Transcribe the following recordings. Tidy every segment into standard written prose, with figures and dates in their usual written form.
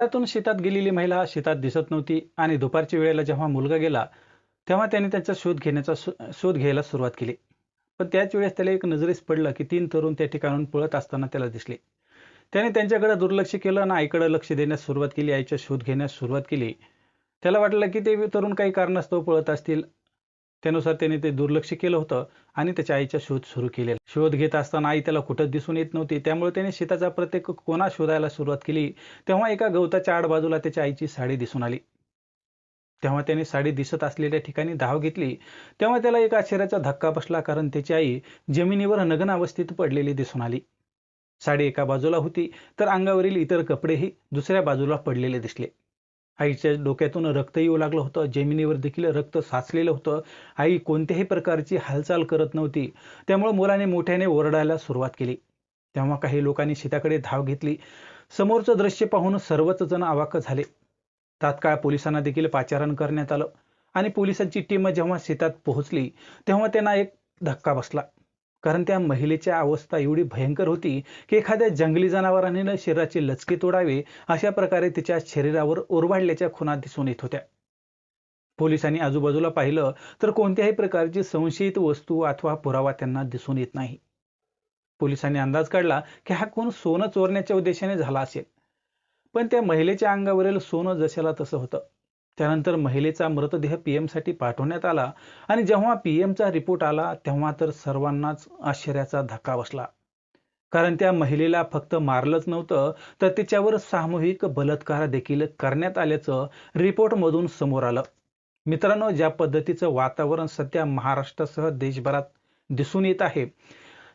त्यातून शेतात गेलेली महिला शेतात दिसत नव्हती आणि दुपारच्या वेळेला जेव्हा मुलगा गेला, तेव्हा त्याने त्याचा शोध घ्यायला सुरुवात केली. पण त्याच वेळेस त्याला एक नजरेस पडलं, की 3 तरुण त्या ठिकाणाहून पळत असताना त्याला दिसले. त्याने त्यांच्याकडे दुर्लक्ष केलं आणि आईकडे लक्ष देण्यास सुरुवात केली, आईचा शोध घेण्यास सुरुवात केली. त्याला वाटलं, की ते तरुण काही कारणास्तव पळत असतील. त्यानुसार त्याने ते दुर्लक्ष केलं होतं आणि त्याच्या आईचा शोध सुरू केलेला. शोध घेत असताना आई त्याला कुठंच दिसून येत नव्हती. त्यामुळे त्याने शेताचा प्रत्येक कोना शोधायला सुरुवात केली. तेव्हा एका गवताच्या आडबाजूला त्याच्या आईची साडी दिसून आली. तेव्हा त्याने साडी दिसत असलेल्या ठिकाणी धाव घेतली. तेव्हा त्याला एक आश्चर्याचा धक्का बसला, कारण त्याची आई जमिनीवर नग्न अवस्थेत पडलेली दिसून आली. साडी एका बाजूला होती, तर अंगावरील इतर कपडेही दुसऱ्या बाजूला पडलेले दिसले. आईच्या डोक्यातून रक्त येऊ लागलं होतं. जमिनीवर देखील रक्त साचलेलं होतं. आई कोणत्याही प्रकारची हालचाल करत नव्हती. त्यामुळे मुलाने मोठ्याने ओरडायला सुरुवात केली. तेव्हा काही लोकांनी शेताकडे धाव घेतली. समोरचं दृश्य पाहून सर्वच जण अवाक झाले. तात्काळ पोलिसांना देखील पाचारण करण्यात आलं आणि पोलिसांची टीम जेव्हा शेतात पोहोचली, तेव्हा त्यांना एक धक्का बसला. कारण त्या महिलेची अवस्था एवढी भयंकर होती, की एखाद्या जंगली जनावराने शरीराचे लचके तोडावे अशा प्रकारे तिच्या शरीरावर ओरबाडल्याच्या खुणा दिसून येत होत्या. पोलिसांनी आजूबाजूला पाहिलं, तर कोणत्याही प्रकारची संशयित वस्तू अथवा पुरावा त्यांना दिसून येत नाही. पोलिसांनी अंदाज काढला, की हा खून सोनं चोरण्याच्या उद्देशाने झाला असेल. पण त्या महिलेच्या अंगावरील सोनं जशाला तसं होतं. त्यानंतर महिलेचा मृतदेह पीएमसाठी पाठवण्यात आला आणि जेव्हा पीएमचा रिपोर्ट आला, तेव्हा तर सर्वांनाच आश्चर्याचा धक्का बसला. कारण त्या महिलेला फक्त मारलंच नव्हतं, तर तिच्यावर सामूहिक बलात्कार देखील करण्यात आल्याचं रिपोर्टमधून समोर आलं. मित्रांनो, ज्या पद्धतीचं वातावरण सध्या महाराष्ट्रासह देशभरात दिसून येत आहे,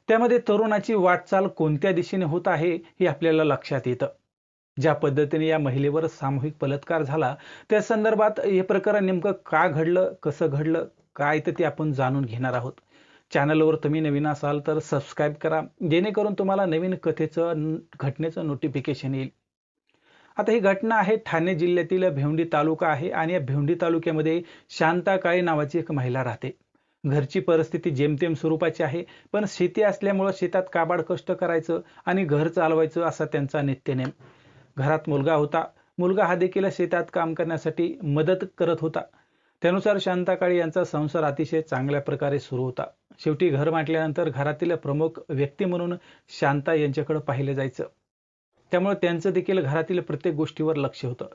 त्यामध्ये तरुणाची वाटचाल कोणत्या दिशेने होत आहे हे आपल्याला लक्षात येतं. ज्या पद्धतीने या महिलेवर सामूहिक बलात्कार झाला, त्या संदर्भात हे प्रकरण नेमकं का घडलं, कसं घडलं, काय तर ते आपण जाणून घेणार आहोत. चॅनलवर तुम्ही नवीन असाल तर सबस्क्राईब करा, जेणेकरून तुम्हाला नवीन घटनेचं नोटिफिकेशन येईल. आता ही घटना आहे ठाणे जिल्ह्यातील भेवंडी तालुका आहे आणि या भेवंडी तालुक्यामध्ये शांता काळे नावाची एक महिला राहते. घरची परिस्थिती जेमतेम स्वरूपाची आहे, पण शेती असल्यामुळं शेतात काबाड कष्ट करायचं आणि घर चालवायचं असा त्यांचा नित्यनेम. घरात मुलगा होता. मुलगा हा देखील शेतात काम करण्यासाठी मदत करत होता. त्यानुसार शांता काळे यांचा संसार अतिशय चांगल्या प्रकारे सुरू होता. शेवटी घर म्हटल्यानंतर घरातील प्रमुख व्यक्ती म्हणून शांता यांच्याकडे पाहिलं जायचं. त्यामुळे त्यांचं देखील घरातील प्रत्येक गोष्टीवर लक्ष होतं.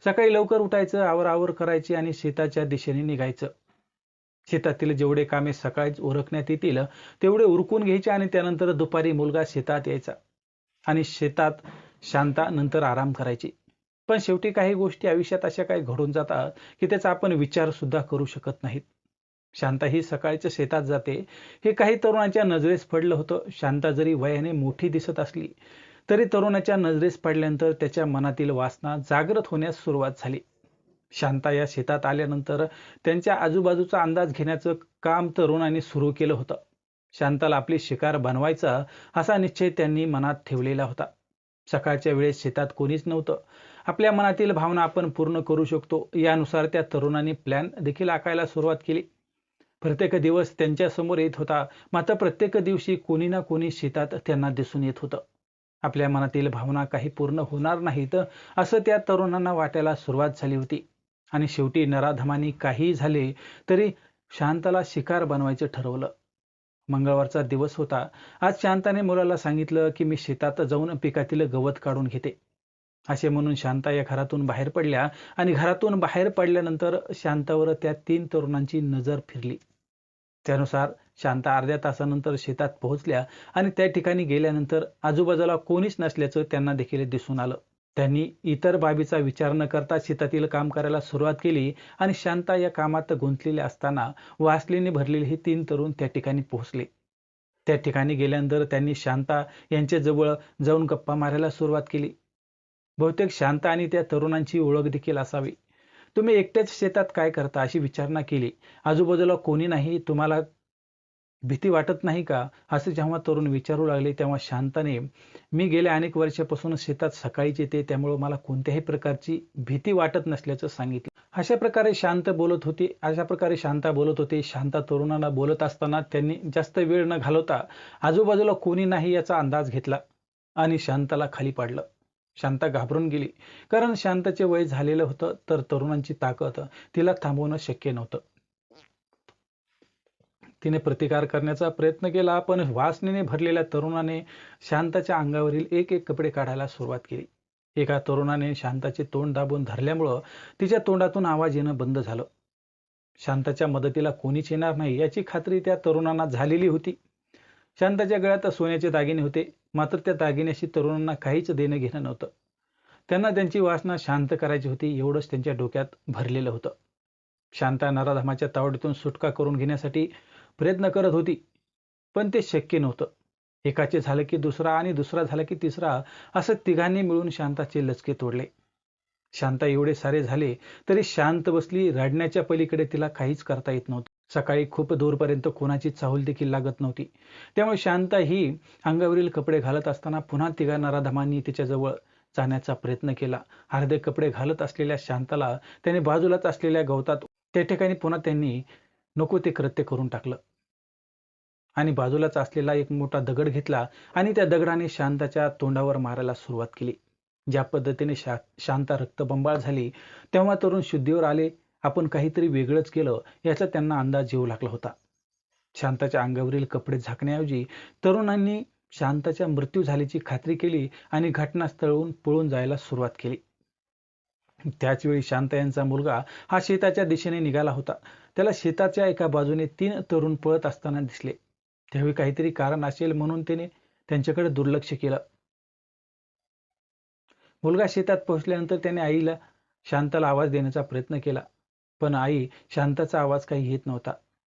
सकाळी लवकर उठायचं, आवराआवर करायची आणि शेताच्या दिशेने निघायचं. शेतातील जेवढे कामे सकाळीच उरकण्यात येतील, तेवढे उरकून घ्यायचे आणि त्यानंतर दुपारी मुलगा शेतात यायचा आणि शेतात शांता नंतर आराम करायची. पण शेवटी काही गोष्टी आयुष्यात अशा काही घडून जातात, की त्याचा आपण विचार सुद्धा करू शकत नाहीत. शांता ही सकाळच्या शेतात जाते, हे काही तरुणांच्या नजरेस पडलं होतं. शांता जरी वयाने मोठी दिसत असली, तरी तरुणाच्या नजरेस पडल्यानंतर त्याच्या मनातील वासना जागृत होण्यास सुरुवात झाली. शांता या शेतात आल्यानंतर त्यांच्या आजूबाजूचा अंदाज घेण्याचं काम तरुणांनी सुरू केलं होतं. शांताला आपली शिकार बनवायचा असा निश्चय त्यांनी मनात ठेवलेला होता. सकाळच्या वेळेस शेतात कोणीच नव्हतं. आपल्या मनातील भावना आपण पूर्ण करू शकतो, यानुसार त्या तरुणांनी प्लॅन देखील आखायला सुरुवात केली. प्रत्येक दिवस त्यांच्या समोर येत होता, मात्र प्रत्येक दिवशी कोणी ना कोणी शेतात त्यांना दिसून येत होतं. आपल्या मनातील भावना काही पूर्ण होणार नाहीत असं त्या तरुणांना वाटायला सुरुवात झाली होती. आणि शेवटी नराधमानी काहीही झाले तरी शांताला शिकार बनवायचं ठरवलं. मंगळवारचा दिवस होता. आज शांताने मुलाला सांगितलं, की मी शेतात जाऊन पिकातील गवत काढून घेते. असे म्हणून शांता या घरातून बाहेर पडल्या आणि घरातून बाहेर पडल्यानंतर शांतावर त्या 3 तरुणांची नजर फिरली. त्यानुसार शांता अर्ध्या तासानंतर शेतात पोहोचल्या आणि त्या ठिकाणी गेल्यानंतर आजूबाजूला कोणीच नसल्याचं त्यांना देखील दिसून आलं. त्यांनी इतर बाबीचा विचार न करता शेतातील काम करायला सुरुवात केली आणि शांता या कामात गुंतलेले असताना वासलेने भरलेले हे 3 तरुण त्या ठिकाणी पोहोचले. त्या ठिकाणी गेल्यानंतर त्यांनी शांता यांच्या जवळ जाऊन गप्पा मारायला सुरुवात केली. बहुतेक शांता आणि त्या तरुणांची ओळख देखील असावी. तुम्ही एकट्याच शेतात काय करता अशी विचारणा केली. आजूबाजूला कोणी नाही, तुम्हाला भीती वाटत नाही का? असं जेव्हा तरुण विचारू लागले, तेव्हा शांताने मी गेल्या अनेक वर्षापासून शेतात सकाळीच येते, त्यामुळे मला कोणत्याही प्रकारची भीती वाटत नसल्याचं सांगितलं. अशा प्रकारे शांता बोलत होते. शांता तरुणाला बोलत असताना त्यांनी जास्त वेळ न घालवता आजूबाजूला कोणी नाही याचा अंदाज घेतला आणि शांताला खाली पाडलं. शांता घाबरून गेली, कारण शांताचे वय झालेलं होतं, तर तरुणांची ताकद तिला थांबवणं शक्य नव्हतं. तिने प्रतिकार करण्याचा प्रयत्न केला, पण वासनेने भरलेल्या तरुणाने शांताच्या अंगावरील एक एक कपडे काढायला सुरुवात केली. एका तरुणाने शांताचे तोंड दाबून धरल्यामुळं तिच्या तोंडातून आवाज येणं बंद झालं. शांताच्या मदतीला कोणीच येणार नाही याची खात्री त्या तरुणांना झालेली होती. शांताच्या गळ्यात सोन्याचे दागिने होते, मात्र त्या दागिन्याशी तरुणांना काहीच देणं घेणं नव्हतं. त्यांना त्यांची वासना शांत करायची होती, एवढंच त्यांच्या डोक्यात भरलेलं होतं. शांता नराधमाच्या तावडीतून सुटका करून घेण्यासाठी प्रयत्न करत होती, पण ते शक्य नव्हतं. एकाचे झालं की दुसरा आणि दुसरा झाला की तिसरा, असं तिघांनी मिळून शांताचे लचके तोडले. शांता एवढे सारे झाले तरी शांत बसली. रडण्याच्या पलीकडे तिला काहीच करता येत नव्हतं. सकाळी खूप दूरपर्यंत कोणाची चाहूल देखील लागत नव्हती. त्यामुळे शांता ही अंगावरील कपडे घालत असताना पुन्हा तिघा नराधमांनी तिच्याजवळ जाण्याचा प्रयत्न केला. अर्धे कपडे घालत असलेल्या शांताला त्याने बाजूलाच असलेल्या गवतात, त्या ठिकाणी पुन्हा त्यांनी नको ते कृत्य करून टाकलं आणि बाजूलाच असलेला एक मोठा दगड घेतला आणि त्या दगडाने शांताच्या तोंडावर मारायला सुरुवात केली. ज्या पद्धतीने शांता रक्तबंबाळ झाली, तेव्हा तरुण शुद्धीवर आले. आपण काहीतरी वेगळंच केलं याचा त्यांना अंदाज येऊ लागला होता. शांताच्या अंगावरील कपडे झाकण्याऐवजी तरुणांनी शांताच्या मृत्यू झाल्याची खात्री केली आणि घटनास्थळावरून पळून जायला सुरुवात केली. त्याच वेळी शांता यांचा मुलगा हा शेताच्या दिशेने निघाला होता. त्याला शेताच्या एका बाजूने 3 तरुण पळत असताना दिसले. त्यावेळी काहीतरी कारण असेल म्हणून त्याने त्यांच्याकडे दुर्लक्ष केलं. मुलगा शेतात पोहोचल्यानंतर त्याने आईला शांताला आवाज देण्याचा प्रयत्न केला, पण आई शांताचा आवाज काही येत नव्हता.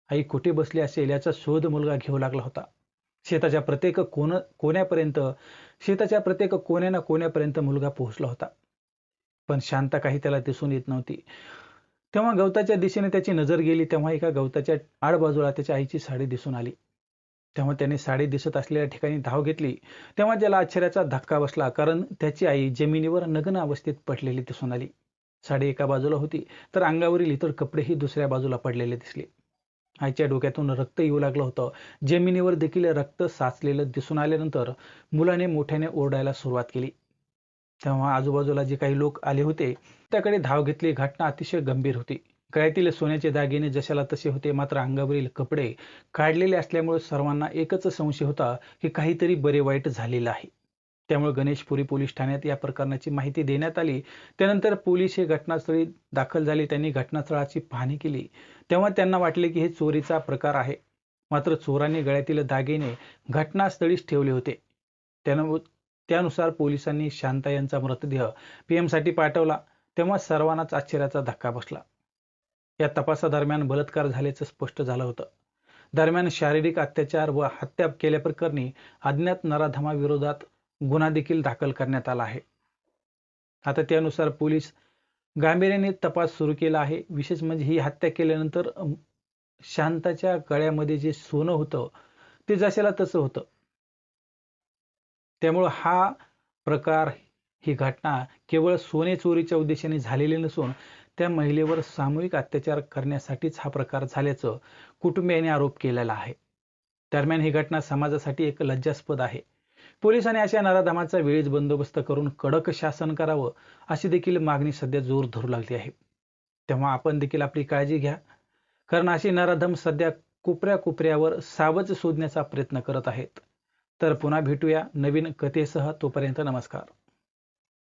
आई कुठे बसली असेल याचा शोध मुलगा घेऊ लागला होता. शेताच्या प्रत्येक कोण्या ना कोण्यापर्यंत मुलगा पोहोचला होता, पण शांता काही त्याला दिसून येत नव्हती. तेव्हा गवताच्या दिशेने त्याची नजर गेली, तेव्हा एका गवताच्या आडबाजूला त्याच्या आईची साडी दिसून आली. तेव्हा त्याने साडी दिसत असलेल्या ठिकाणी धाव घेतली. तेव्हा त्याला आश्चर्याचा धक्का बसला, कारण त्याची आई जमिनीवर नग्न अवस्थेत पडलेली दिसून आली. साडी एका बाजूला होती, तर अंगावरील इतर कपडेही दुसऱ्या बाजूला पडलेले दिसले. आईच्या डोक्यातून रक्त येऊ लागलं होतं. जमिनीवर देखील रक्त साचलेलं दिसून आल्यानंतर मुलाने मोठ्याने ओरडायला सुरुवात केली. तेव्हा आजूबाजूला जे काही लोक आले होते त्याकडे धाव घेतली. घटना अतिशय गंभीर होती. गळ्यातील सोन्याचे दागिने जशाला तसे होते, मात्र अंगावरील कपडे काढलेले असल्यामुळे सर्वांना एकच संशय होता की काहीतरी बरे वाईट झालेलं आहे. त्यामुळे गणेशपुरी पोलीस ठाण्यात या प्रकरणाची माहिती देण्यात आली. त्यानंतर पोलीस हे घटनास्थळी दाखल झाले. त्यांनी घटनास्थळाची पाहणी केली. तेव्हा त्यांना वाटले की हे चोरीचा प्रकार आहे, मात्र चोरांनी गळ्यातील दागिने घटनास्थळीच ठेवले होते. त्यानुसार पोलिसांनी शांता यांचा मृतदेह पीएमसाठी पाठवला. तेव्हा सर्वांनाच आश्चर्याचा धक्का बसला. या तपासादरम्यान बलात्कार झाल्याचं स्पष्ट झालं होतं. दरम्यान शारीरिक अत्याचार व हत्या केल्याप्रकरणी अज्ञात नराधमाविरोधात गुन्हा देखील दाखल करण्यात आला आहे. आता त्यानुसार पोलीस गांभीर्याने तपास सुरू केला आहे. विशेष म्हणजे ही हत्या केल्यानंतर शांताच्या गळ्यामध्ये जे सोनं होतं ते जशाला तसं होतं. त्यामुळं हा प्रकार, ही घटना केवळ सोने चोरीच्या उद्देशाने झालेली नसून त्या महिलेवर सामूहिक अत्याचार करण्यासाठीच हा प्रकार झाल्याचं कुटुंबियांनी आरोप केलेला आहे. दरम्यान ही घटना समाजासाठी एक लज्जास्पद आहे. पोलिसांनी अशा नराधमांचा वेळीच बंदोबस्त करून कडक शासन करावं अशी देखील मागणी सध्या जोर धरू लागली आहे. तेव्हा आपण देखील आपली काळजी घ्या, कारण अशी नराधम सध्या कोपऱ्यावर सावज शोधण्याचा प्रयत्न करत आहेत. तर पुन्हा भेटूया नवीन कथेसह. तोपर्यंत नमस्कार.